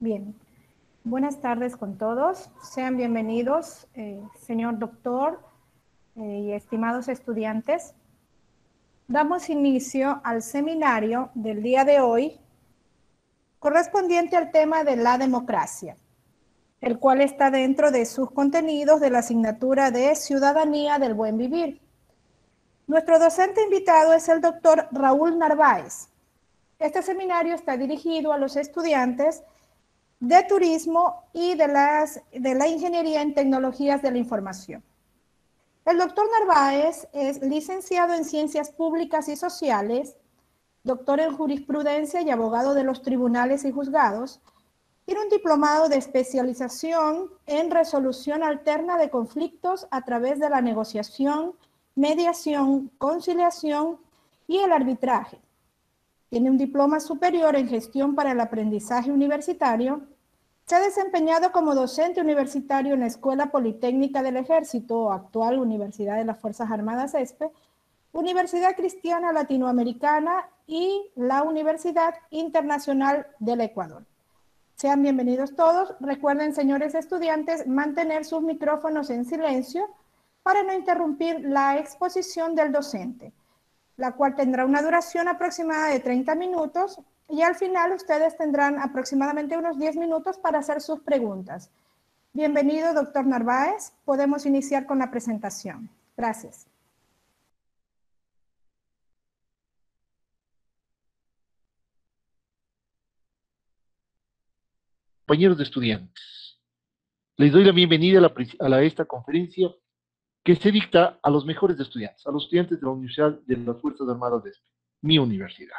Bien, buenas tardes con todos. Sean bienvenidos, señor doctor y estimados estudiantes. Damos inicio al seminario del día de hoy correspondiente al tema de la democracia, el cual está dentro de sus contenidos de la asignatura de Ciudadanía del Buen Vivir. Nuestro docente invitado es el doctor Raúl Narváez. Este seminario está dirigido a los estudiantes de turismo y de la ingeniería en tecnologías de la información. El doctor Narváez es licenciado en Ciencias Públicas y Sociales, doctor en Jurisprudencia y abogado de los tribunales y juzgados. Tiene un diplomado de especialización en resolución alterna de conflictos a través de la negociación, mediación, conciliación y el arbitraje. Tiene un diploma superior en gestión para el aprendizaje universitario. Se ha desempeñado como docente universitario en la Escuela Politécnica del Ejército, actual Universidad de las Fuerzas Armadas ESPE, Universidad Cristiana Latinoamericana y la Universidad Internacional del Ecuador. Sean bienvenidos todos. Recuerden, señores estudiantes, mantener sus micrófonos en silencio para no interrumpir la exposición del docente, la cual tendrá una duración aproximada de 30 minutos y al final ustedes tendrán aproximadamente unos 10 minutos para hacer sus preguntas. Bienvenido, doctor Narváez. Podemos iniciar con la presentación. Gracias. Compañeros de estudiantes, les doy la bienvenida a esta conferencia que se dicta a los mejores estudiantes, a los estudiantes de la Universidad de las Fuerzas Armadas de mi universidad.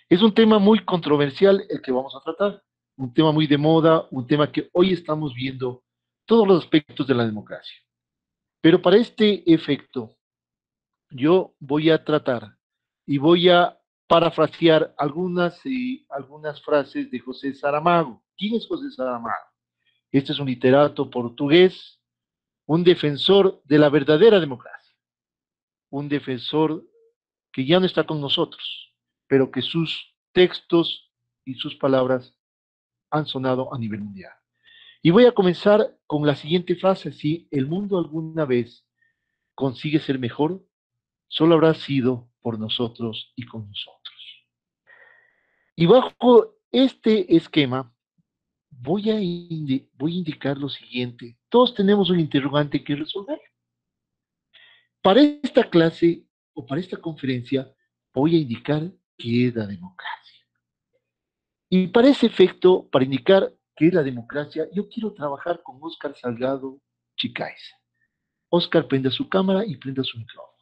Es un tema muy controversial el que vamos a tratar, un tema muy de moda, un tema que hoy estamos viendo todos los aspectos de la democracia. Pero para este efecto, yo voy a tratar y voy a parafrasear algunas frases de José Saramago. ¿Quién es José Saramago? Este es un literato portugués, un defensor de la verdadera democracia, un defensor que ya no está con nosotros, pero que sus textos y sus palabras han sonado a nivel mundial. Y voy a comenzar con la siguiente frase: si el mundo alguna vez consigue ser mejor, solo habrá sido por nosotros y con nosotros. Y bajo este esquema, voy a indicar lo siguiente. Todos tenemos un interrogante que resolver. Para esta clase o para esta conferencia voy a indicar qué es la democracia. Y para ese efecto, para indicar qué es la democracia, yo quiero trabajar con Óscar Salgado Chicaiza. Óscar, prenda su cámara y prenda su micrófono.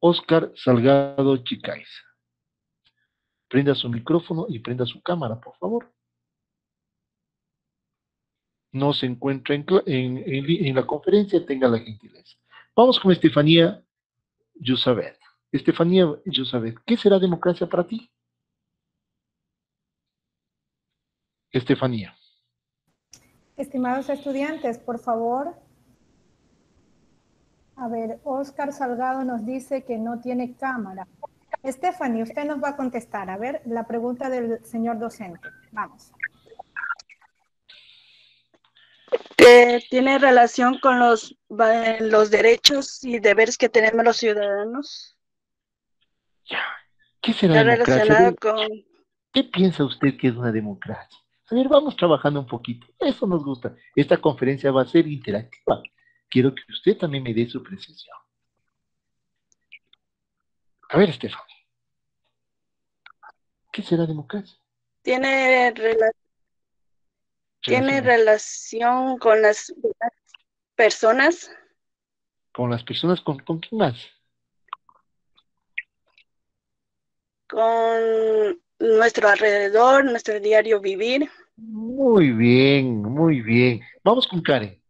Óscar Salgado Chicaiza. Prenda su micrófono y prenda su cámara, por favor. No se encuentra en la conferencia, tenga la gentileza. Vamos con Estefanía Yusabet. Estefanía Yusabet, ¿qué será democracia para ti? Estefanía. Estimados estudiantes, por favor. A ver, Óscar Salgado nos dice que no tiene cámara. Stephanie, usted nos va a contestar. A ver, la pregunta del señor docente. Vamos. ¿Tiene relación con los derechos y deberes que tenemos los ciudadanos? Ya. ¿Qué será Está democracia? relacionado con... ¿Qué piensa usted que es una democracia? A ver, vamos trabajando un poquito. Eso nos gusta. Esta conferencia va a ser interactiva. Quiero que usted también me dé su precisión. A ver, Estefan, ¿qué será democracia? Tiene relación con las personas, Con las personas, ¿con quién más? con nuestro alrededor, nuestro diario vivir. Muy bien, muy bien. Vamos con Karen.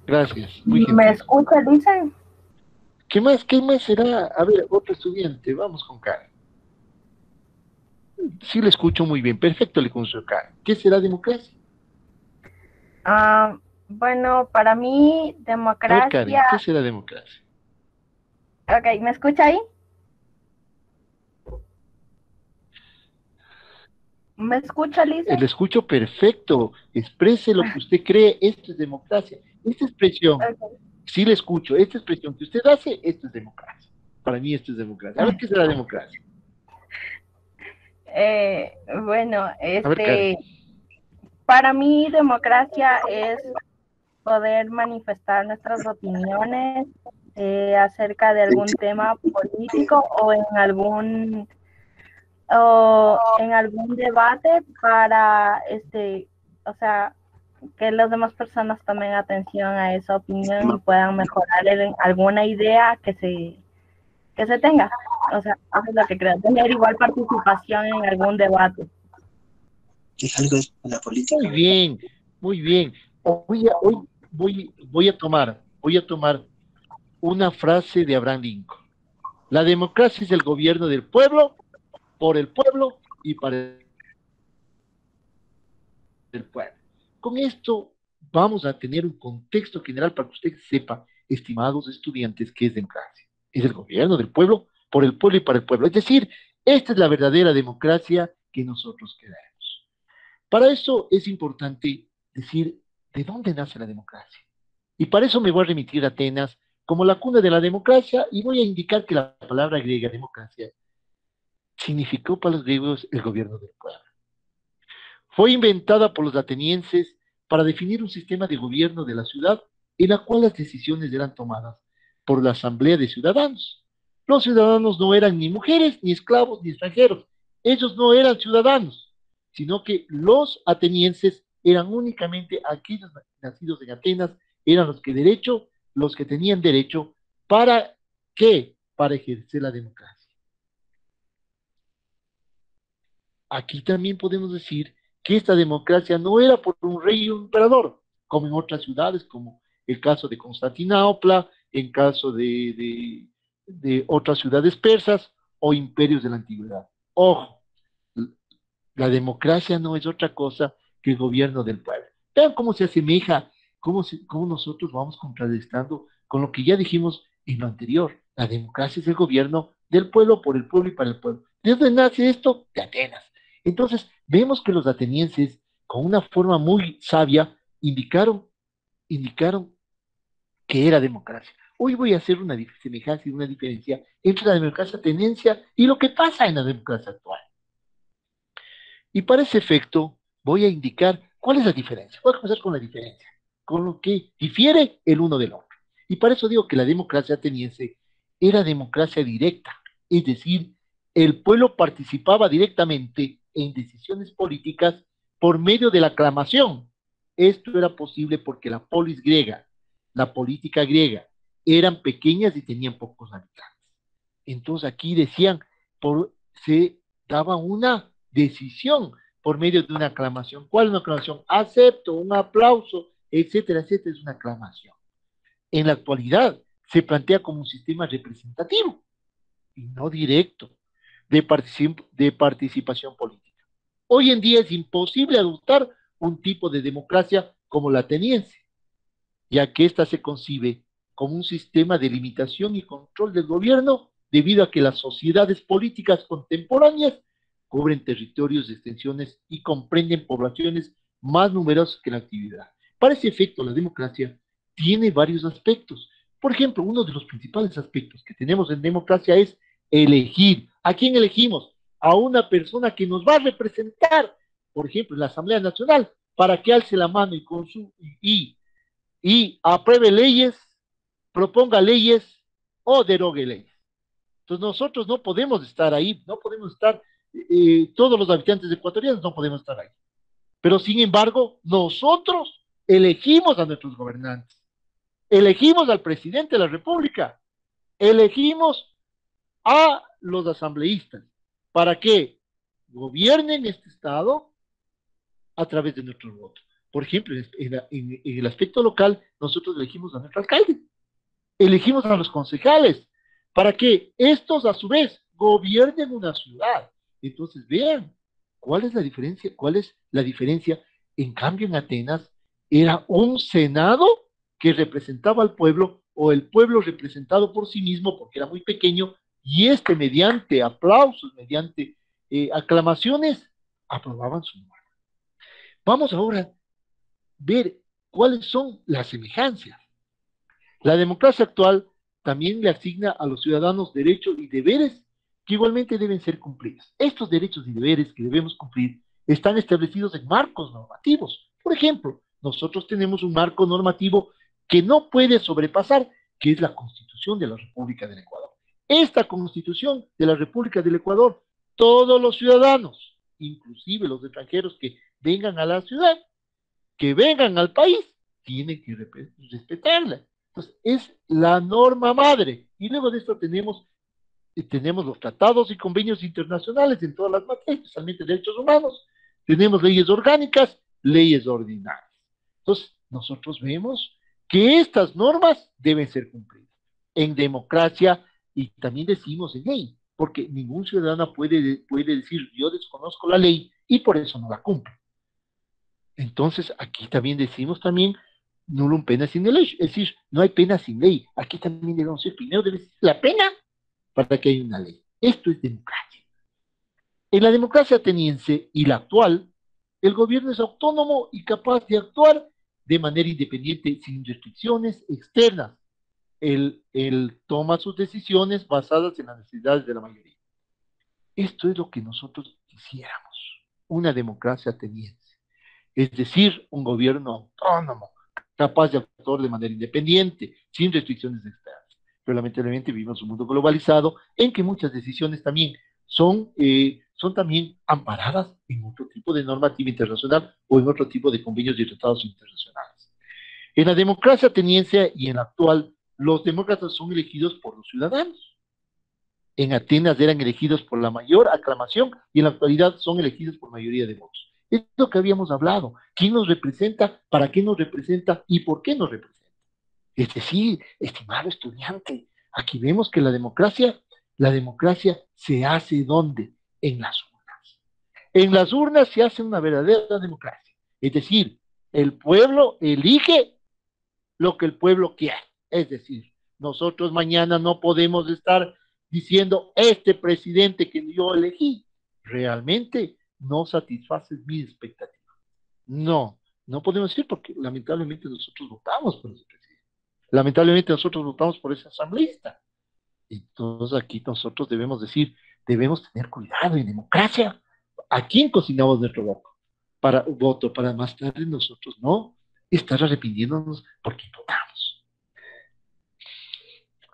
Gracias, muy ¿Me gentil. escucha, dicen? ¿Qué más? ¿Qué más será? A ver, otro estudiante. Vamos con Karen. Sí, le escucho muy bien. Perfecto, le escucho Karen. ¿Qué será democracia? Bueno, para mí, A ver, Karen, democracia, ¿qué será democracia? Ok, ¿me escucha ahí? ¿Me escucha, Lisa? El escucho perfecto. Exprese lo que usted cree. Esto es democracia. Esta expresión, Ok. sí le escucho. Esta expresión que usted hace, esto es democracia. Para mí esto es democracia. A ver qué será democracia. Bueno, A ver, Karen. para mí democracia es poder manifestar nuestras opiniones acerca de algún tema político o en algún debate para o sea, que las demás personas tomen atención a esa opinión y puedan mejorar alguna idea que se tenga. O sea, eso es lo que creo, tener igual participación en algún debate. Es algo de la política. Muy bien, muy bien. Hoy voy a tomar una frase de Abraham Lincoln. La democracia es el gobierno del pueblo, por el pueblo y para el pueblo. Con esto vamos a tener un contexto general para que usted sepa, estimados estudiantes, qué es democracia. Es el gobierno del pueblo, por el pueblo y para el pueblo. Es decir, esta es la verdadera democracia que nosotros queremos. Para eso es importante decir de dónde nace la democracia. Y para eso me voy a remitir a Atenas como la cuna de la democracia y voy a indicar que la palabra griega democracia significó para los griegos el gobierno del pueblo. Fue inventada por los atenienses para definir un sistema de gobierno de la ciudad en la cual las decisiones eran tomadas por la asamblea de ciudadanos. Los ciudadanos no eran ni mujeres, ni esclavos, ni extranjeros. Ellos no eran ciudadanos, sino que los atenienses eran únicamente aquellos nacidos en Atenas, eran los que tenían derecho, ¿para qué? Para ejercer la democracia. Aquí también podemos decir que esta democracia no era por un rey y un emperador, como en otras ciudades, como el caso de Constantinopla, en caso de otras ciudades persas o imperios de la antigüedad. Ojo, la democracia no es otra cosa que el gobierno del pueblo. Vean cómo se asemeja, cómo nosotros vamos contrarrestando con lo que ya dijimos en lo anterior. La democracia es el gobierno del pueblo, por el pueblo y para el pueblo. ¿De dónde nace esto? De Atenas. Entonces, vemos que los atenienses, con una forma muy sabia, indicaron que era democracia. Hoy voy a hacer una semejanza y una diferencia entre la democracia ateniense y lo que pasa en la democracia actual. Y para ese efecto voy a indicar cuál es la diferencia. Voy a comenzar con la diferencia, con lo que difiere el uno del otro. Y para eso digo que la democracia ateniense era democracia directa, es decir, el pueblo participaba directamente en decisiones políticas por medio de la aclamación. Esto era posible porque la polis griega, la política griega, eran pequeñas y tenían pocos habitantes. Entonces aquí decían, se daba una decisión por medio de una aclamación. ¿Cuál es una aclamación? Acepto, un aplauso, etcétera, etcétera, es una aclamación. En la actualidad se plantea como un sistema representativo y no directo de participación política. Hoy en día es imposible adoptar un tipo de democracia como la ateniense, ya que ésta se concibe como un sistema de limitación y control del gobierno debido a que las sociedades políticas contemporáneas cubren territorios de extensiones y comprenden poblaciones más numerosas que la actividad. Para ese efecto, la democracia tiene varios aspectos. Por ejemplo, uno de los principales aspectos que tenemos en democracia es elegir. ¿A quién elegimos? A una persona que nos va a representar, por ejemplo, en la Asamblea Nacional, para que alce la mano y apruebe leyes, proponga leyes o derogue leyes. Entonces nosotros no podemos estar ahí, no podemos estar, todos los habitantes ecuatorianos no podemos estar ahí. Pero sin embargo, nosotros elegimos a nuestros gobernantes, elegimos al presidente de la República, elegimos a los asambleístas para que gobiernen este Estado a través de nuestros votos. Por ejemplo, en el aspecto local, nosotros elegimos a nuestro alcalde, elegimos a los concejales, para que estos a su vez gobiernen una ciudad. Entonces vean, ¿cuál es la diferencia? ¿Cuál es la diferencia? En cambio, en Atenas era un senado que representaba al pueblo o el pueblo representado por sí mismo, porque era muy pequeño, y mediante aplausos, mediante aclamaciones, aprobaban su norma. Vamos ahora a ver cuáles son las semejanzas. La democracia actual también le asigna a los ciudadanos derechos y deberes que igualmente deben ser cumplidos. Estos derechos y deberes que debemos cumplir están establecidos en marcos normativos. Por ejemplo, nosotros tenemos un marco normativo que no puede sobrepasar, que es la Constitución de la República del Ecuador. Esta Constitución de la República del Ecuador, todos los ciudadanos, inclusive los extranjeros que vengan a la ciudad, que vengan al país, tienen que respetarla. Entonces, es la norma madre. Y luego de esto tenemos los tratados y convenios internacionales en todas las materias, especialmente derechos humanos. Tenemos leyes orgánicas, leyes ordinarias. Entonces, nosotros vemos que estas normas deben ser cumplidas en democracia y también decimos en ley, porque ningún ciudadano puede decir yo desconozco la ley y por eso no la cumplo. Entonces, aquí también decimos también nullum pena sine ley, es decir, no hay pena sin ley. Aquí también debemos decir, primero debe ser la pena para que haya una ley. Esto es democracia. En la democracia ateniense y la actual, el gobierno es autónomo y capaz de actuar de manera independiente sin restricciones externas. Él toma sus decisiones basadas en las necesidades de la mayoría. Esto es lo que nosotros quisiéramos, una democracia ateniense. Es decir, un gobierno autónomo, capaz de actuar de manera independiente, sin restricciones externas. Pero lamentablemente vivimos un mundo globalizado en que muchas decisiones también son también amparadas en otro tipo de normativa internacional o en otro tipo de convenios y tratados internacionales. En la democracia ateniense y en la actual, los demócratas son elegidos por los ciudadanos. En Atenas eran elegidos por la mayor aclamación y en la actualidad son elegidos por mayoría de votos. Es lo que habíamos hablado. ¿Quién nos representa? ¿Para qué nos representa? ¿Y por qué nos representa? Es decir, estimado estudiante, aquí vemos que la democracia se hace ¿dónde? En las urnas. En las urnas se hace una verdadera democracia. Es decir, el pueblo elige lo que el pueblo quiere. Es decir, nosotros mañana no podemos estar diciendo este presidente que yo elegí realmente no satisface mis expectativas. No podemos decir porque lamentablemente nosotros votamos por ese presidente. Lamentablemente nosotros votamos por ese asambleísta. Entonces aquí nosotros debemos decir, debemos tener cuidado en democracia. ¿A quién cocinamos nuestro voto? Para más tarde nosotros no estar arrepintiéndonos porque votamos.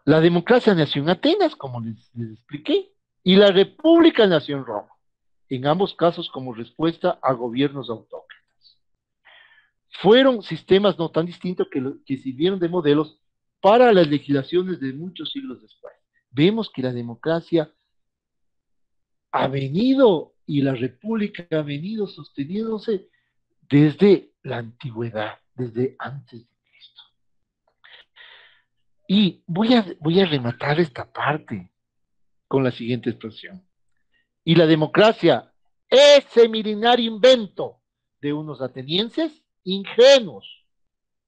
La democracia nació en Atenas, como les expliqué, y la república nació en Roma, en ambos casos como respuesta a gobiernos autócratas. Fueron sistemas no tan distintos que sirvieron de modelos para las legislaciones de muchos siglos después. Vemos que la democracia ha venido y la república ha venido sosteniéndose desde la antigüedad, desde antes de Cristo. Y voy a rematar esta parte con la siguiente expresión. Y la democracia, ese milenario invento de unos atenienses ingenuos,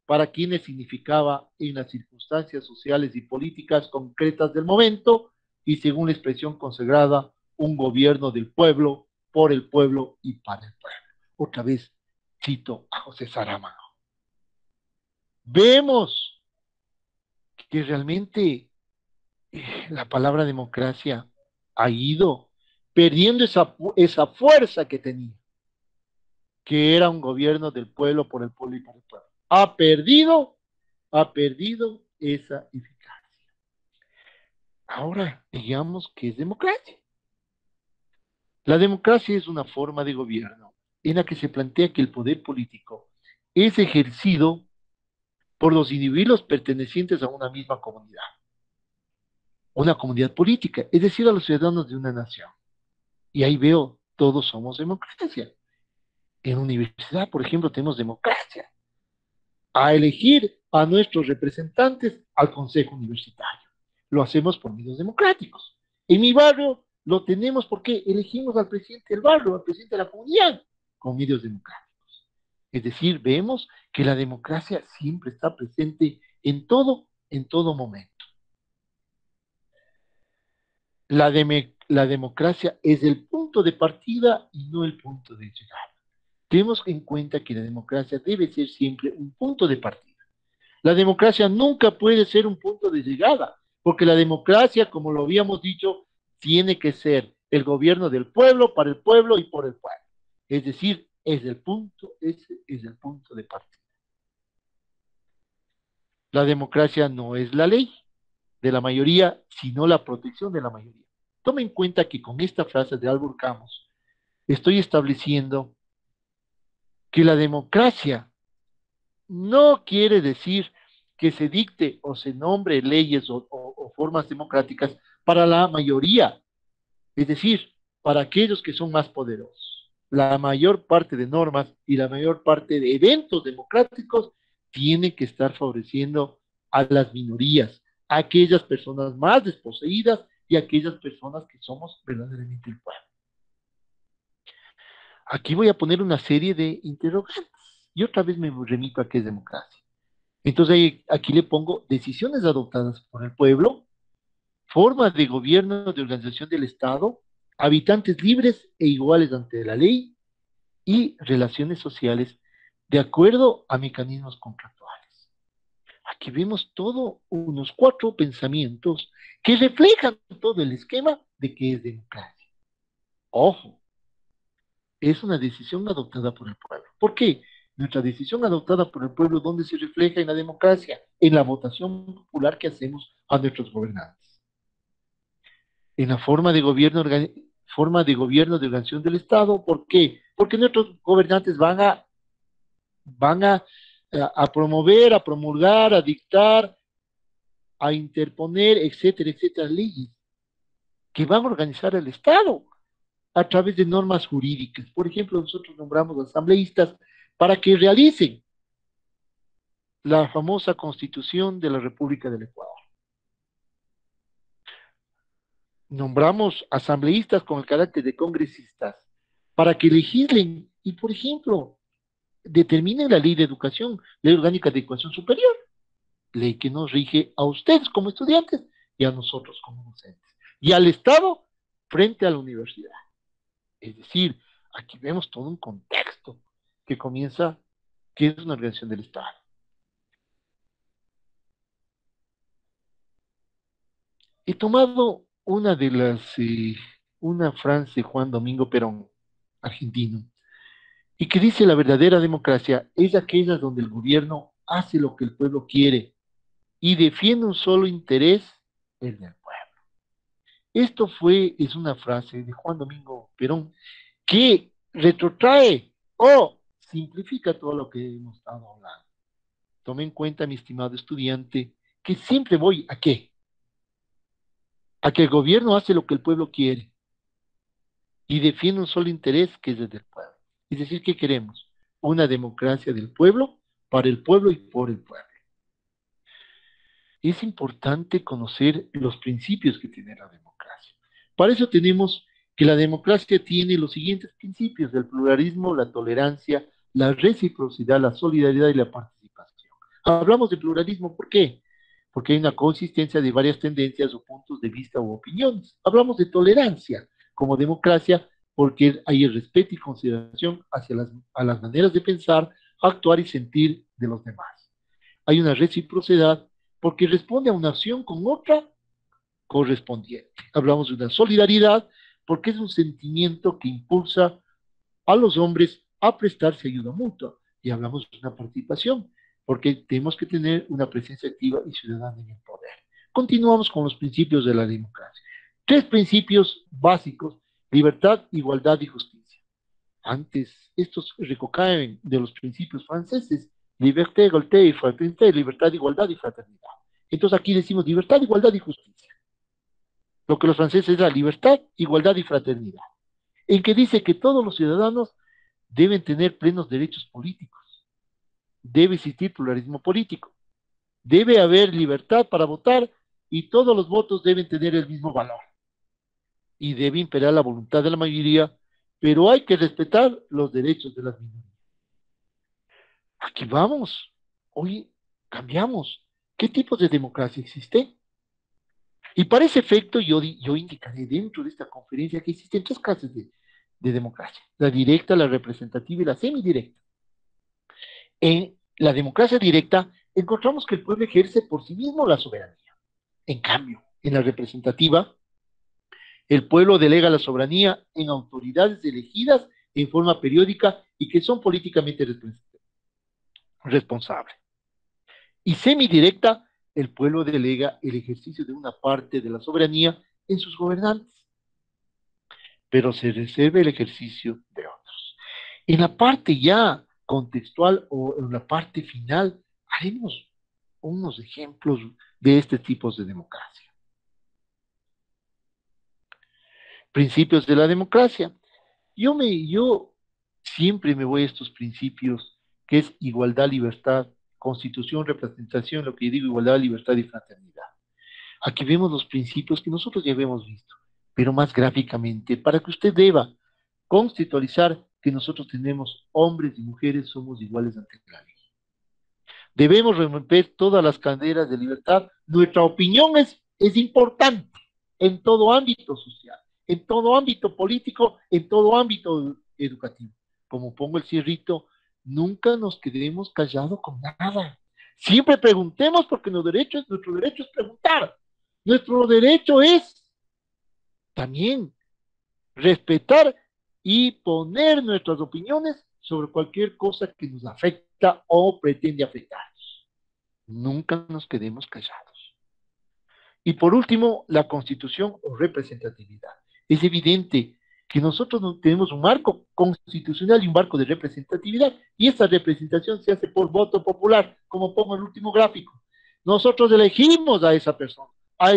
para quienes significaba en las circunstancias sociales y políticas concretas del momento, y según la expresión consagrada, un gobierno del pueblo, por el pueblo y para el pueblo. Otra vez cito a José Saramago. Vemos que realmente la palabra democracia ha ido perdiendo esa fuerza que tenía, que era un gobierno del pueblo, por el pueblo y para el pueblo. Ha perdido esa eficacia. Ahora, digamos que es democracia. La democracia es una forma de gobierno en la que se plantea que el poder político es ejercido por los individuos pertenecientes a una misma comunidad política, es decir, a los ciudadanos de una nación. Y ahí veo, todos somos democracia. En universidad, por ejemplo, tenemos democracia. A elegir a nuestros representantes al Consejo Universitario. Lo hacemos por medios democráticos. En mi barrio lo tenemos porque elegimos al presidente del barrio, al presidente de la comunidad, con medios democráticos. Es decir, vemos que la democracia siempre está presente en todo en todo momento. La democracia es el punto de partida y no el punto de llegada. Tenemos en cuenta que la democracia debe ser siempre un punto de partida. La democracia nunca puede ser un punto de llegada, porque la democracia, como lo habíamos dicho, tiene que ser el gobierno del pueblo, para el pueblo y por el pueblo. Es decir, ese es el punto de partida. La democracia no es la ley de la mayoría, sino la protección de la mayoría. Tome en cuenta que con esta frase de Albert Camus estoy estableciendo que la democracia no quiere decir que se dicte o se nombre leyes o formas democráticas para la mayoría, es decir, para aquellos que son más poderosos. La mayor parte de normas y la mayor parte de eventos democráticos tiene que estar favoreciendo a las minorías, a aquellas personas más desposeídas y a aquellas personas que somos verdaderamente el pueblo. Aquí voy a poner una serie de interrogantes y otra vez me remito a qué es democracia. Entonces aquí le pongo decisiones adoptadas por el pueblo, forma de gobierno, de organización del Estado, habitantes libres e iguales ante la ley y relaciones sociales de acuerdo a mecanismos contractuales. Aquí vemos todos unos 4 pensamientos que reflejan todo el esquema de qué es democracia. Ojo, es una decisión adoptada por el pueblo. ¿Por qué? Nuestra decisión adoptada por el pueblo, ¿dónde se refleja en la democracia? En la votación popular que hacemos a nuestros gobernantes. En la forma de gobierno de organización del Estado. ¿Por qué? Porque nuestros gobernantes van a promover, a promulgar, a dictar, a interponer, etcétera, etcétera, leyes que van a organizar el Estado a través de normas jurídicas. Por ejemplo, nosotros nombramos asambleístas para que realicen la famosa Constitución de la República del Ecuador. Nombramos asambleístas con el carácter de congresistas para que legislen y, por ejemplo, determinen la ley de educación, ley orgánica de educación superior, ley que nos rige a ustedes como estudiantes y a nosotros como docentes, y al Estado frente a la universidad. Es decir, aquí vemos todo un contexto que comienza, que es una organización del Estado. He tomado una frase de Juan Domingo Perón, argentino, y que dice: la verdadera democracia es aquella donde el gobierno hace lo que el pueblo quiere y defiende un solo interés, el del pueblo. Es una frase de Juan Domingo Perón que retrotrae o simplifica todo lo que hemos estado hablando. Tome en cuenta, mi estimado estudiante, que siempre voy ¿a qué? A que el gobierno hace lo que el pueblo quiere y defiende un solo interés, que es el del pueblo. Es decir, ¿qué queremos? Una democracia del pueblo, para el pueblo y por el pueblo. Es importante conocer los principios que tiene la democracia. Para eso tenemos que la democracia tiene los siguientes principios: del pluralismo, la tolerancia, la reciprocidad, la solidaridad y la participación. Hablamos de pluralismo, ¿por qué? Porque hay una consistencia de varias tendencias o puntos de vista u opiniones. Hablamos de tolerancia como democracia porque hay el respeto y consideración hacia las maneras de pensar, actuar y sentir de los demás. Hay una reciprocidad porque responde a una acción con otra correspondiente. Hablamos de una solidaridad porque es un sentimiento que impulsa a los hombres a prestarse ayuda mutua. Y hablamos de una participación porque tenemos que tener una presencia activa y ciudadana en el poder. Continuamos con los principios de la democracia. 3 principios básicos: libertad, igualdad y justicia. Antes, estos recocaen de los principios franceses: liberté, égalité y fraternité, libertad, igualdad y fraternidad. Entonces aquí decimos libertad, igualdad y justicia. Lo que los franceses es la libertad, igualdad y fraternidad, en que dice que todos los ciudadanos deben tener plenos derechos políticos, debe existir pluralismo político, debe haber libertad para votar y todos los votos deben tener el mismo valor y debe imperar la voluntad de la mayoría, pero hay que respetar los derechos de las minorías. Aquí vamos, hoy cambiamos ¿Qué tipos de democracia existen? Y para ese efecto yo indicaré dentro de esta conferencia que existen tres clases de democracia: la directa, la representativa y la semidirecta. En la democracia directa encontramos que el pueblo ejerce por sí mismo la soberanía. En cambio, en la representativa, el pueblo delega la soberanía en autoridades elegidas en forma periódica y que son políticamente responsables. Y semidirecta, el pueblo delega el ejercicio de una parte de la soberanía en sus gobernantes, pero se reserva el ejercicio de otros. En la parte ya contextual o en la parte final, haremos unos ejemplos de este tipo de democracia. Principios de la democracia. Yo siempre me voy a estos principios, que es igualdad, libertad, constitución, representación, lo que yo digo, igualdad, libertad y fraternidad. Aquí vemos los principios que nosotros ya habíamos visto, pero más gráficamente, para que usted deba constitucionalizar que nosotros tenemos hombres y mujeres, somos iguales ante la ley. Debemos romper todas las cadenas de libertad. Nuestra opinión es importante en todo ámbito social, en todo ámbito político, en todo ámbito educativo. Como pongo el cierrito, nunca nos quedemos callados con nada. Siempre preguntemos porque nuestro derecho es preguntar. Nuestro derecho es también respetar y poner nuestras opiniones sobre cualquier cosa que nos afecta o pretende afectarnos. Nunca nos quedemos callados. Y por último, la constitución o representatividad. Es evidente que nosotros no tenemos un marco constitucional y un marco de representatividad, y esta representación se hace por voto popular, como pongo en el último gráfico. Nosotros elegimos a esa persona, a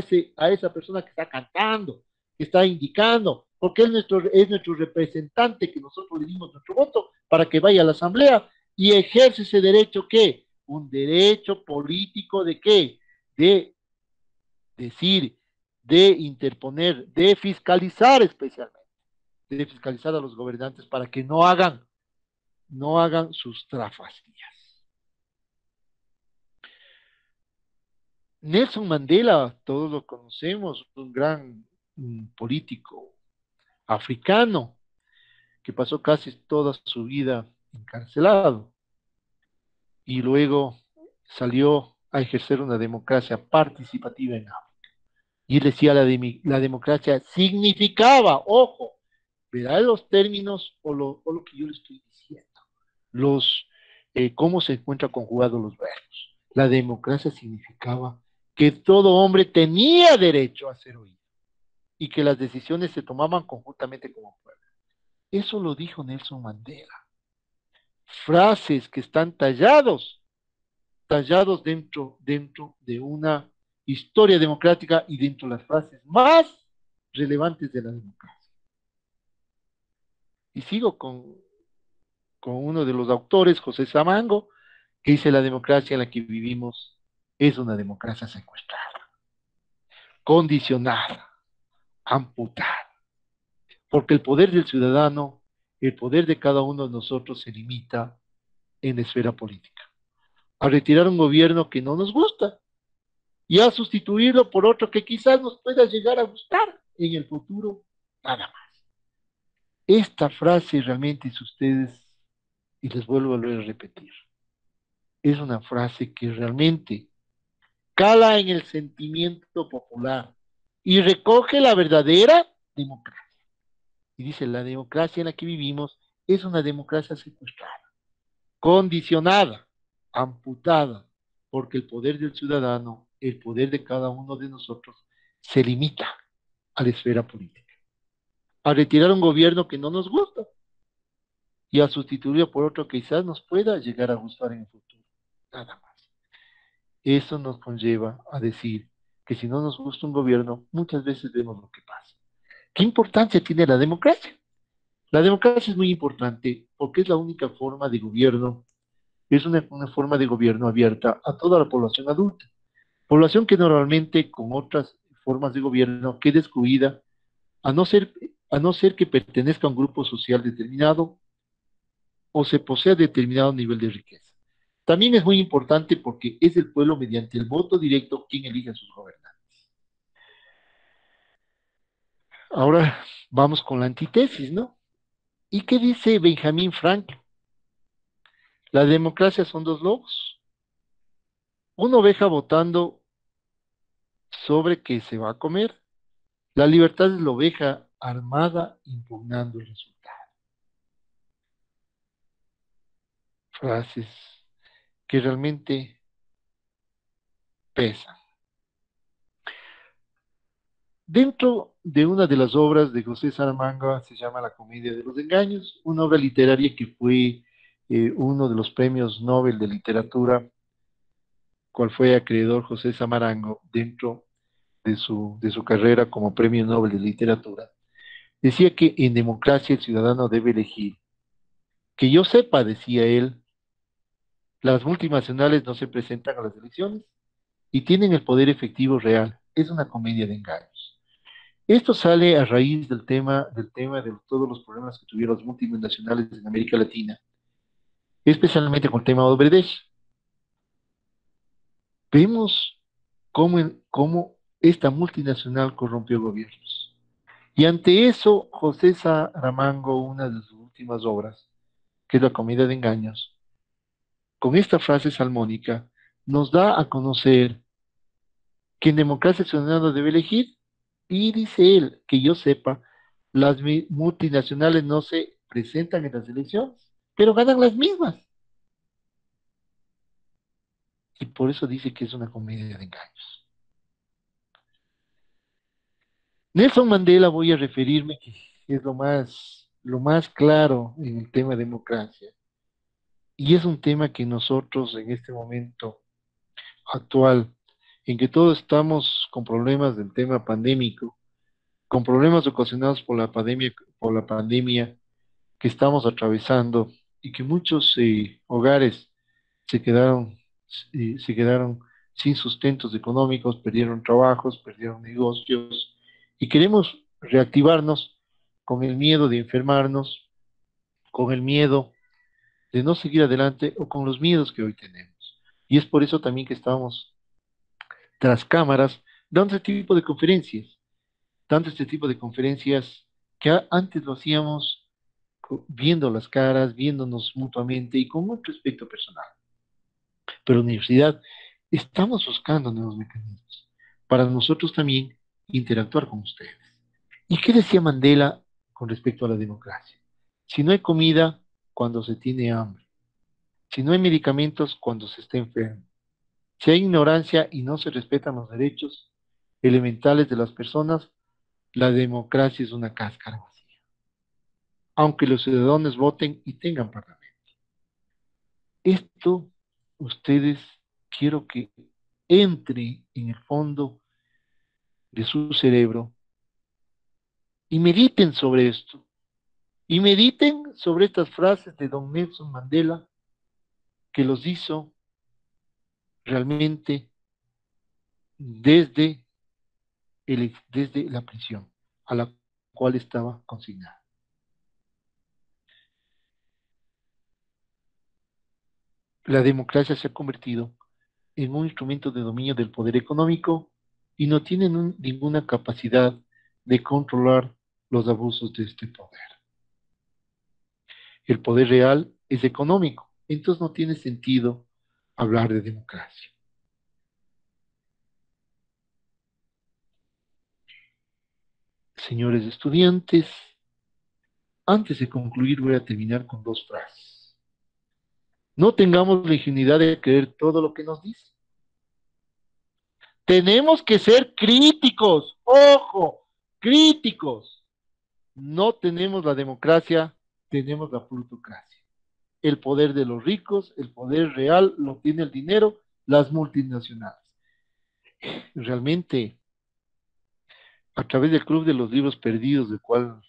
esa persona que está cantando, que está indicando, porque es nuestro representante, que nosotros le dimos nuestro voto para que vaya a la asamblea y ejerce ese derecho. ¿Qué? Un derecho político ¿de qué? De decir, de interponer, de fiscalizar especialmente, de fiscalizar a los gobernantes para que no hagan sus trafalías. Nelson Mandela, todos lo conocemos, un gran político africano que pasó casi toda su vida encarcelado y luego salió a ejercer una democracia participativa en África. Y él decía la democracia significaba, ojo, verá los términos o lo que yo le estoy diciendo, cómo se encuentran conjugados los verbos. La democracia significaba que todo hombre tenía derecho a ser oído y que las decisiones se tomaban conjuntamente como pueblo. Eso lo dijo Nelson Mandela. Frases que están tallados dentro de una historia democrática y dentro de las frases más relevantes de la democracia. Y sigo con uno de los autores, José Samango, que dice: la democracia en la que vivimos es una democracia secuestrada, condicionada, amputada, porque el poder del ciudadano, el poder de cada uno de nosotros se limita en la esfera política, a retirar un gobierno que no nos gusta y a sustituirlo por otro que quizás nos pueda llegar a gustar en el futuro, nada más. Esta frase realmente, si ustedes, y les vuelvo a volver a repetir, es una frase que realmente cala en el sentimiento popular y recoge la verdadera democracia. Y dice: la democracia en la que vivimos es una democracia secuestrada, condicionada, amputada, porque el poder del ciudadano, el poder de cada uno de nosotros, se limita a la esfera política, a retirar un gobierno que no nos gusta y a sustituirlo por otro que quizás nos pueda llegar a gustar en el futuro, nada más. Eso nos conlleva a decir que si no nos gusta un gobierno, muchas veces vemos lo que pasa. ¿Qué importancia tiene la democracia? La democracia es muy importante porque es la única forma de gobierno, es una forma de gobierno abierta a toda la población adulta, población que normalmente con otras formas de gobierno queda excluida, a no ser que pertenezca a un grupo social determinado o se posea determinado nivel de riqueza. También es muy importante porque es el pueblo mediante el voto directo quien elige a sus gobernantes. Ahora vamos con la antítesis, ¿no? ¿Y qué dice Benjamin Franklin? La democracia son dos lobos. Una oveja votando sobre qué se va a comer. La libertad es la oveja armada impugnando el resultado. Frases que realmente pesan. Dentro de una de las obras de José Saramago se llama La Comedia de los Engaños, una obra literaria que fue uno de los premios Nobel de literatura, cual fue acreedor José Samarango dentro de su carrera como premio Nobel de literatura. Decía que en democracia el ciudadano debe elegir. Que yo sepa, decía él, las multinacionales no se presentan a las elecciones y tienen el poder efectivo real. Es una comedia de engaños. Esto sale a raíz del tema de todos los problemas que tuvieron las multinacionales en América Latina, especialmente con el tema de Odebrecht. Vemos cómo esta multinacional corrompió gobiernos. Y ante eso, José Saramago, una de sus últimas obras, que es La Comedia de Engaños, con esta frase salmónica, nos da a conocer que en democracia el ciudadano debe elegir, y dice él, que yo sepa, las multinacionales no se presentan en las elecciones, pero ganan las mismas. Y por eso dice que es una comedia de engaños. Nelson Mandela, voy a referirme, que es lo más claro en el tema democracia. Y es un tema que nosotros en este momento actual, en que todos estamos con problemas del tema pandémico, con problemas ocasionados por la pandemia que estamos atravesando y que muchos hogares se quedaron, se quedaron sin sustentos económicos, perdieron trabajos, perdieron negocios y queremos reactivarnos con el miedo de enfermarnos, con el miedo de no seguir adelante o con los miedos que hoy tenemos. Y es por eso también que estamos tras cámaras dando este tipo de conferencias, que antes lo hacíamos viendo las caras, viéndonos mutuamente y con un respeto personal. Pero en la universidad estamos buscando nuevos mecanismos para nosotros también interactuar con ustedes. ¿Y qué decía Mandela con respecto a la democracia? Si no hay comida, cuando se tiene hambre. Si no hay medicamentos, cuando se está enfermo. Si hay ignorancia y no se respetan los derechos elementales de las personas, la democracia es una cáscara vacía. Aunque los ciudadanos voten y tengan parlamento. Esto, ustedes, quiero que entre en el fondo de su cerebro y mediten sobre esto. Y mediten sobre estas frases de don Nelson Mandela, que los hizo realmente desde, desde la prisión a la cual estaba consignado. La democracia se ha convertido en un instrumento de dominio del poder económico y no tienen ninguna capacidad de controlar los abusos de este poder. El poder real es económico, entonces no tiene sentido hablar de democracia. Señores estudiantes, antes de concluir voy a terminar con dos frases. No tengamos la ingenuidad de creer todo lo que nos dice. Tenemos que ser críticos, ojo, críticos. No tenemos la democracia, tenemos la plutocracia. El poder de los ricos, el poder real lo tiene el dinero, las multinacionales. Realmente, a través del Club de los Libros Perdidos, del cual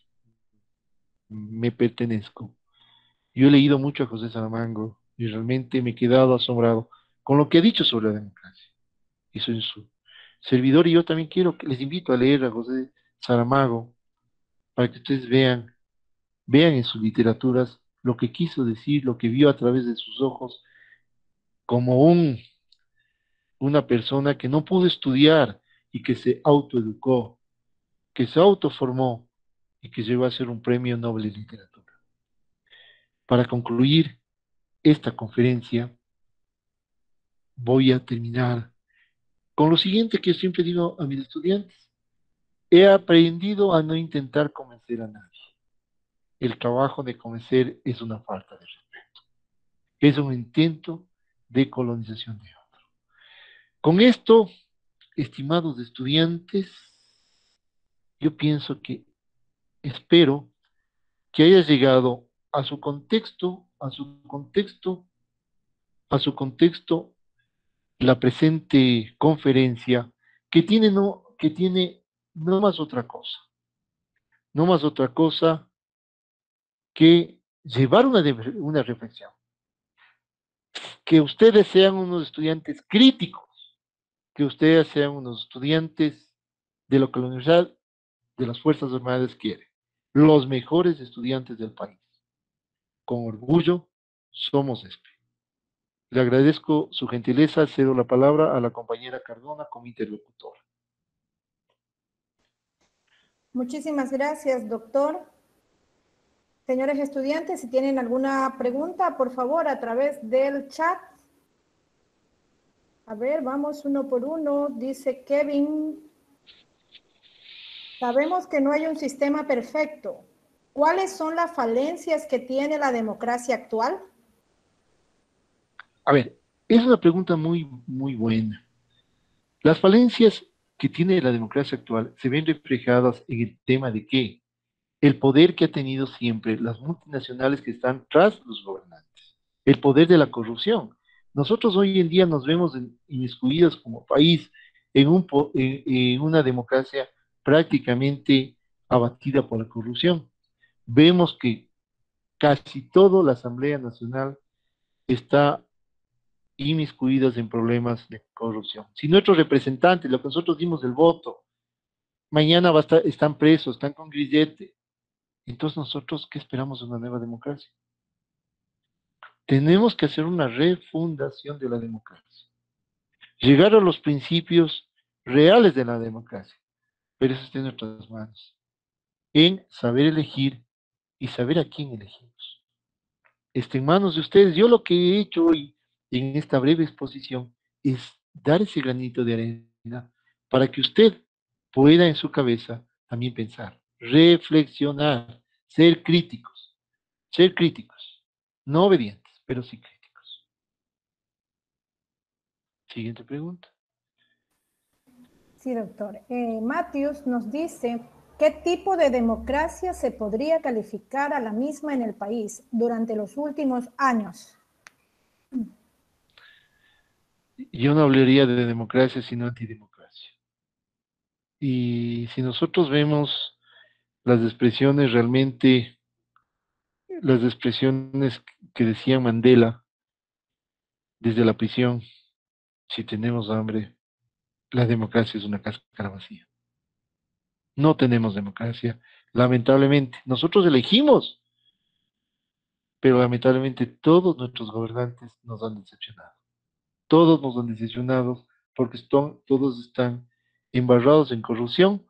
me pertenezco, yo he leído mucho a José Saramago y realmente me he quedado asombrado con lo que ha dicho sobre la democracia. Y soy su servidor y yo también les invito a leer a José Saramago para que ustedes vean en sus literaturas lo que quiso decir, lo que vio a través de sus ojos como una persona que no pudo estudiar y que se autoeducó, que se autoformó y que llegó a ser un premio Nobel de Literatura. Para concluir esta conferencia, voy a terminar con lo siguiente que siempre digo a mis estudiantes. He aprendido a no intentar convencer a nadie. El trabajo de convencer es una falta de respeto. Es un intento de colonización de otro. Con esto, estimados estudiantes, yo pienso que espero que haya llegado a su contexto, la presente conferencia que tiene no más otra cosa que llevar una reflexión, que ustedes sean unos estudiantes críticos, que ustedes sean unos estudiantes de lo que la Universidad de las Fuerzas Armadas quiere, los mejores estudiantes del país. Con orgullo, somos ESPE. Le agradezco su gentileza, cedo la palabra a la compañera Cardona como interlocutora. Muchísimas gracias, doctor. Señores estudiantes, si tienen alguna pregunta, por favor, a través del chat. A ver, vamos uno por uno. Dice Kevin, sabemos que no hay un sistema perfecto. ¿Cuáles son las falencias que tiene la democracia actual? A ver, es una pregunta muy, muy buena. Las falencias que tiene la democracia actual se ven reflejadas en el tema de que el poder que ha tenido siempre las multinacionales que están tras los gobernantes, el poder de la corrupción. Nosotros hoy en día nos vemos inmiscuidos como país en una democracia prácticamente abatida por la corrupción. Vemos que casi toda la Asamblea Nacional está inmiscuidas en problemas de corrupción. Si nuestros representantes, lo que nosotros dimos el voto, mañana están presos, están con grillete, entonces nosotros, ¿qué esperamos de una nueva democracia? Tenemos que hacer una refundación de la democracia, llegar a los principios reales de la democracia, pero eso está en nuestras manos, en saber elegir y saber a quién elegimos. Está en manos de ustedes. Yo lo que he hecho hoy en esta breve exposición es dar ese granito de arena para que usted pueda en su cabeza también pensar, reflexionar, ser críticos, no obedientes, pero sí críticos. Siguiente pregunta. Sí, doctor. Matthews nos dice, ¿qué tipo de democracia se podría calificar a la misma en el país durante los últimos años? Yo no hablaría de democracia, sino antidemocracia. Y si nosotros vemos las expresiones realmente, las expresiones que decía Mandela desde la prisión, si tenemos hambre, la democracia es una cáscara vacía. No tenemos democracia, lamentablemente. Nosotros elegimos, pero lamentablemente todos nuestros gobernantes nos han decepcionado. Todos nos han decepcionado porque todos están embarrados en corrupción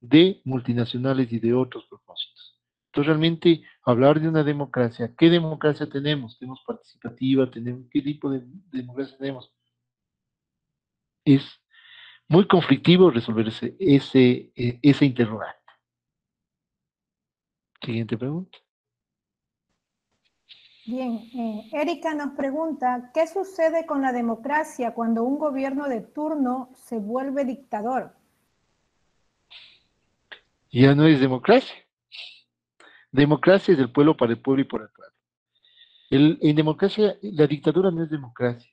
de multinacionales y de otros propósitos. Entonces, realmente, hablar de una democracia, ¿qué democracia tenemos? ¿Tenemos participativa? ¿Qué tipo de democracia tenemos? Es muy conflictivo resolver ese interrogante. Siguiente pregunta. Bien, Erika nos pregunta, ¿qué sucede con la democracia cuando un gobierno de turno se vuelve dictador? Ya no es democracia. Democracia es del pueblo para el pueblo y por el pueblo. En democracia, la dictadura no es democracia.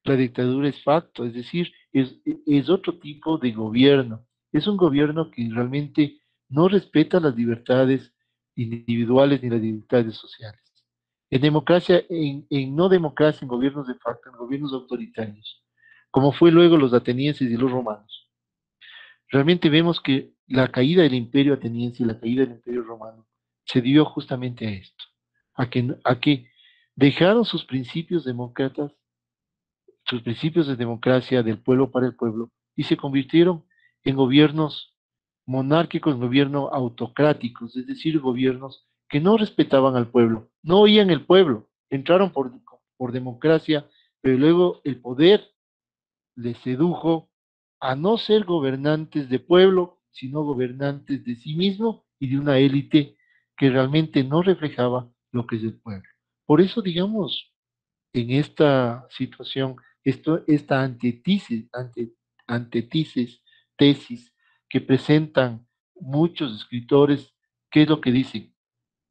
La dictadura es facto, es decir, es otro tipo de gobierno. Es un gobierno que realmente no respeta las libertades individuales ni las libertades sociales. En democracia, en no democracia, en gobiernos de facto, en gobiernos autoritarios, como fue luego los atenienses y los romanos, realmente vemos que la caída del imperio ateniense y la caída del imperio romano se dio justamente a esto, a que dejaron sus principios demócratas sus principios de democracia del pueblo para el pueblo y se convirtieron en gobiernos monárquicos, gobiernos autocráticos, es decir, gobiernos que no respetaban al pueblo, no oían el pueblo, entraron por democracia, pero luego el poder les sedujo a no ser gobernantes de pueblo, sino gobernantes de sí mismo y de una élite que realmente no reflejaba lo que es el pueblo. Por eso, digamos, en esta situación, esta antetisis, tesis que presentan muchos escritores, ¿qué es lo que dicen?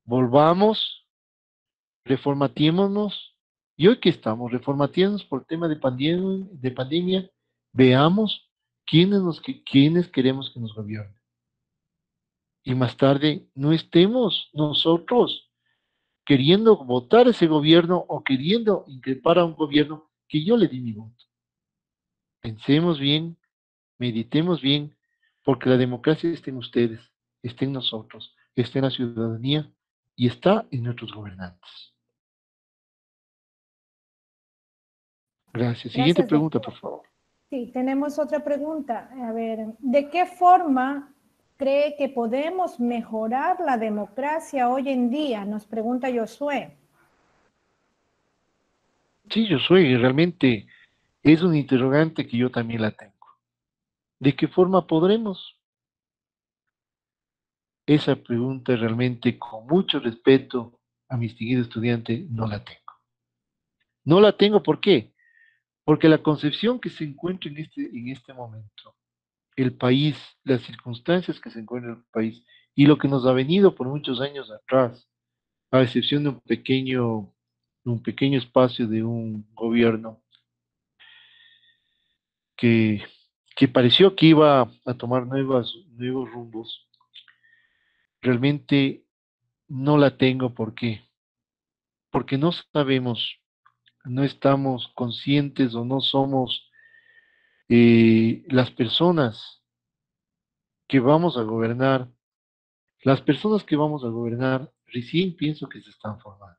Volvamos, reformatémonos, y hoy que estamos, reformatémonos por tema de pandemia, veamos quiénes queremos que nos gobiernen. Y más tarde no estemos nosotros queriendo votar ese gobierno o queriendo increpar a un gobierno que yo le di mi voto. Pensemos bien, meditemos bien, porque la democracia está en ustedes, está en nosotros, está en la ciudadanía y está en nuestros gobernantes. Gracias. Siguiente Gracias, pregunta, doctor. por favor. Sí, tenemos otra pregunta. A ver, ¿de qué forma cree que podemos mejorar la democracia hoy en día? Nos pregunta Josué. Sí, yo soy, realmente es un interrogante que yo también la tengo. ¿De qué forma podremos? Esa pregunta realmente, con mucho respeto a mi distinguido estudiante, no la tengo. No la tengo, ¿por qué? Porque la concepción que se encuentra en este momento, el país, las circunstancias que se encuentra en el país y lo que nos ha venido por muchos años atrás, a excepción de un pequeño espacio de un gobierno que, que pareció que iba a tomar nuevos rumbos, realmente no la tengo. ¿Por qué? Porque no sabemos, no estamos conscientes o no somos las personas que vamos a gobernar. Las personas que vamos a gobernar recién pienso que se están formando.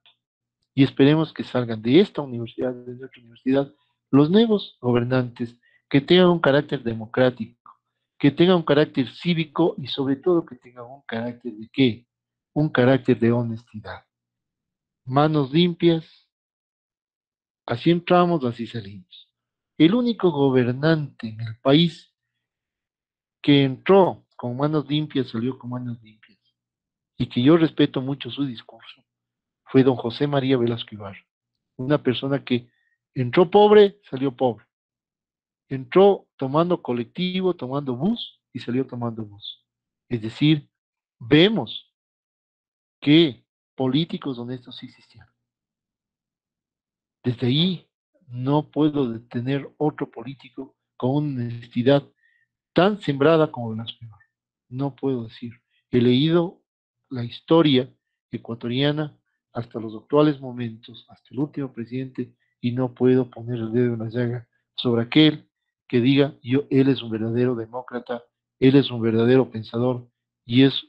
Y esperemos que salgan de esta universidad, de nuestra universidad, los nuevos gobernantes que tengan un carácter democrático, que tengan un carácter cívico y sobre todo que tengan un carácter de qué? Un carácter de honestidad. Manos limpias, así entramos, así salimos. El único gobernante en el país que entró con manos limpias, salió con manos limpias, y que yo respeto mucho su discurso, fue don José María Velasco Ibarra, una persona que entró pobre, salió pobre, entró tomando colectivo, tomando bus y salió tomando bus. Es decir, vemos que políticos honestos sí existían. Desde ahí no puedo detener otro político con una honestidad tan sembrada como Velasco Ibarra. No puedo decir. He leído la historia ecuatoriana hasta los actuales momentos, hasta el último presidente, y no puedo poner el dedo en la llaga sobre aquel que diga, él es un verdadero demócrata, él es un verdadero pensador, y es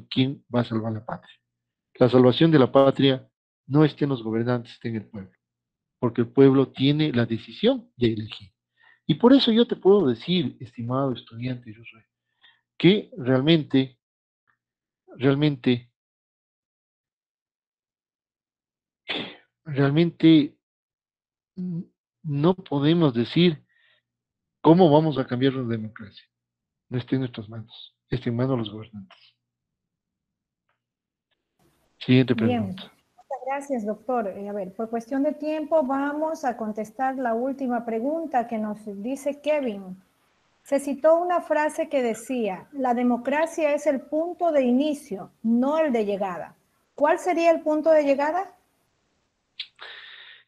quien va a salvar la patria. La salvación de la patria no está en los gobernantes, está en el pueblo, porque el pueblo tiene la decisión de elegir. Y por eso yo te puedo decir, estimado estudiante Josué, que realmente, realmente mm, no podemos decir cómo vamos a cambiar la democracia. No está en nuestras manos, está en manos de los gobernantes. Siguiente Bien, pregunta. muchas gracias, doctor. A ver, por cuestión de tiempo vamos a contestar la última pregunta que nos dice Kevin. Se citó una frase que decía, la democracia es el punto de inicio, no el de llegada. ¿Cuál sería el punto de llegada?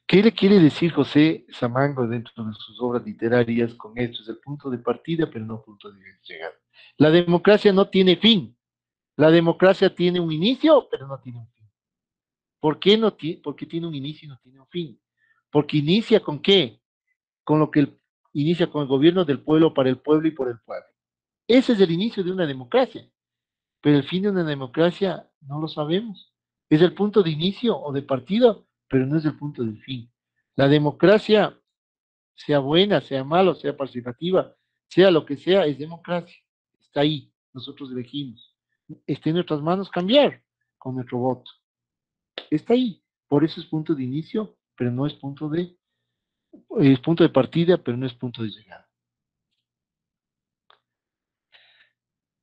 ¿Qué le quiere decir José Samango dentro de sus obras literarias con esto? Es el punto de partida, pero no punto de llegada. La democracia no tiene fin. La democracia tiene un inicio, pero no tiene un fin. ¿Por qué no porque tiene un inicio y no tiene un fin? Porque inicia con qué? Con lo que inicia con el gobierno del pueblo, para el pueblo y por el pueblo. Ese es el inicio de una democracia, pero el fin de una democracia no lo sabemos. Es el punto de inicio o de partida, pero no es el punto del fin. La democracia sea buena, sea mala, sea participativa, sea lo que sea, es democracia. Está ahí, nosotros elegimos. Está en nuestras manos cambiar con nuestro voto. Está ahí. Por eso es punto de inicio, pero no es punto de partida, pero no es punto de llegada.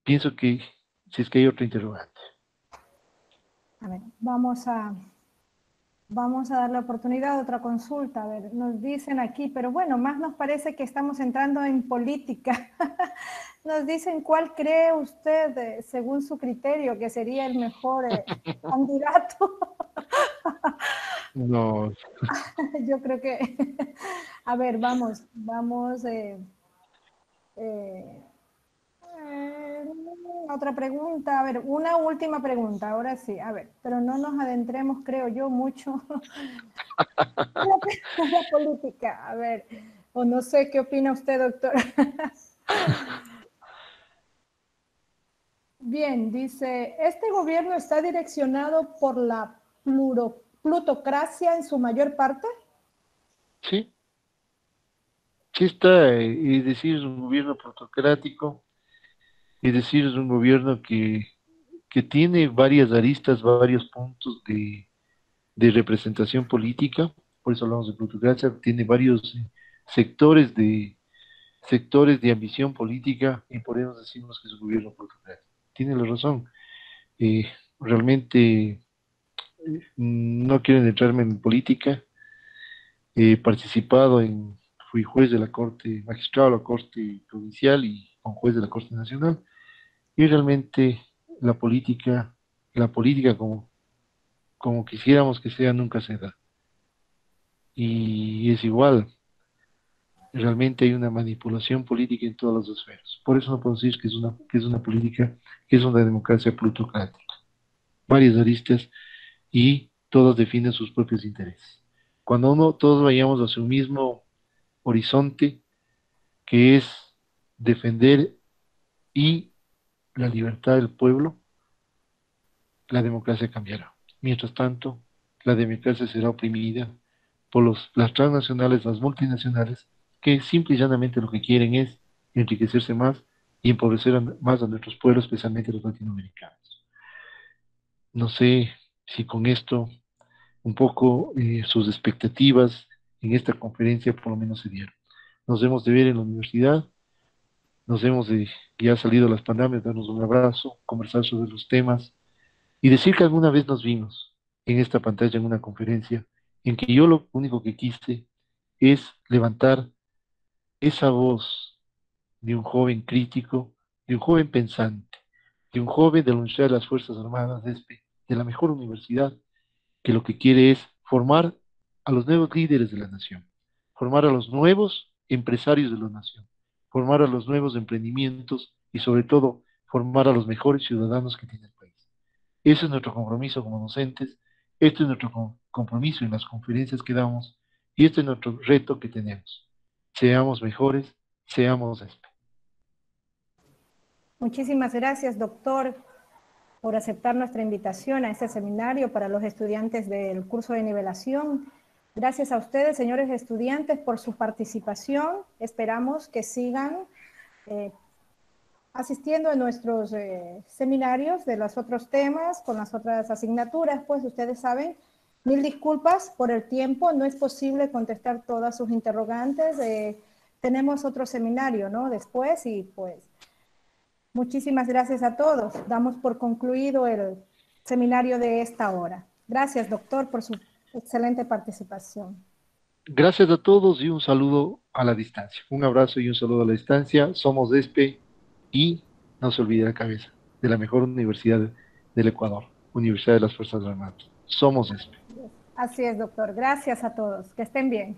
Pienso que si es que hay otra interrogante. A ver, vamos a dar la oportunidad de otra consulta. A ver, nos dicen aquí, pero bueno, más nos parece que estamos entrando en política. Nos dicen cuál cree usted, según su criterio, que sería el mejor candidato. No, Yo creo que, a ver, vamos, otra pregunta, a ver, una última pregunta, ahora sí, a ver, pero no nos adentremos, creo yo, mucho en la política, a ver, o no sé qué opina usted, doctor. Bien, dice, este gobierno está direccionado por la plutocracia en su mayor parte. sí, sí está, es decir, es un gobierno plutocrático, es decir, es un gobierno que tiene varias aristas, varios puntos de representación política, por eso hablamos de plutocracia, tiene varios sectores de ambición política y por eso decimos que es un gobierno plutocrático. Tiene la razón. Eh, realmente no quiero entrarme en política. He participado fui juez de la Corte, magistrado de la Corte Provincial y con juez de la Corte Nacional. Y realmente la política como quisiéramos que sea, nunca se da. Y es igual, realmente hay una manipulación política en todas las esferas. Por eso no puedo decir que es una política, que es una democracia plutocrática. Varias aristas y todas definen sus propios intereses. Cuando todos vayamos hacia un mismo horizonte, que es defender y la libertad del pueblo, la democracia cambiará. Mientras tanto, la democracia será oprimida por las transnacionales, las multinacionales, que simple y llanamente lo que quieren es enriquecerse más y empobrecer más a nuestros pueblos, especialmente los latinoamericanos. No sé si con esto un poco sus expectativas en esta conferencia por lo menos se dieron. Nos vemos de ver en la universidad, nos vemos de ya salido las pandemias, darnos un abrazo, conversar sobre los temas y decir que alguna vez nos vimos en esta pantalla en una conferencia en que yo lo único que quise es levantar esa voz de un joven crítico, de un joven pensante, de un joven de la Universidad de las Fuerzas Armadas de la mejor universidad, que lo que quiere es formar a los nuevos líderes de la nación, formar a los nuevos empresarios de la nación, formar a los nuevos emprendimientos y sobre todo formar a los mejores ciudadanos que tiene el país. Ese es nuestro compromiso como docentes, este es nuestro compromiso en las conferencias que damos y este es nuestro reto que tenemos. Seamos mejores, seamos esto. Muchísimas gracias, doctor, por aceptar nuestra invitación a este seminario para los estudiantes del curso de nivelación. Gracias a ustedes, señores estudiantes, por su participación. Esperamos que sigan asistiendo a nuestros seminarios de los otros temas, con las otras asignaturas, pues ustedes saben. Mil disculpas por el tiempo, no es posible contestar todas sus interrogantes. Tenemos otro seminario, ¿no? Después y pues muchísimas gracias a todos. Damos por concluido el seminario de esta hora. Gracias, doctor, por su excelente participación. Gracias a todos y un saludo a la distancia. Un abrazo y un saludo a la distancia. Somos DESPE y no se olvide la cabeza de la mejor universidad del Ecuador, Universidad de las Fuerzas Armadas. Somos DESPE. Así es, doctor. Gracias a todos. Que estén bien.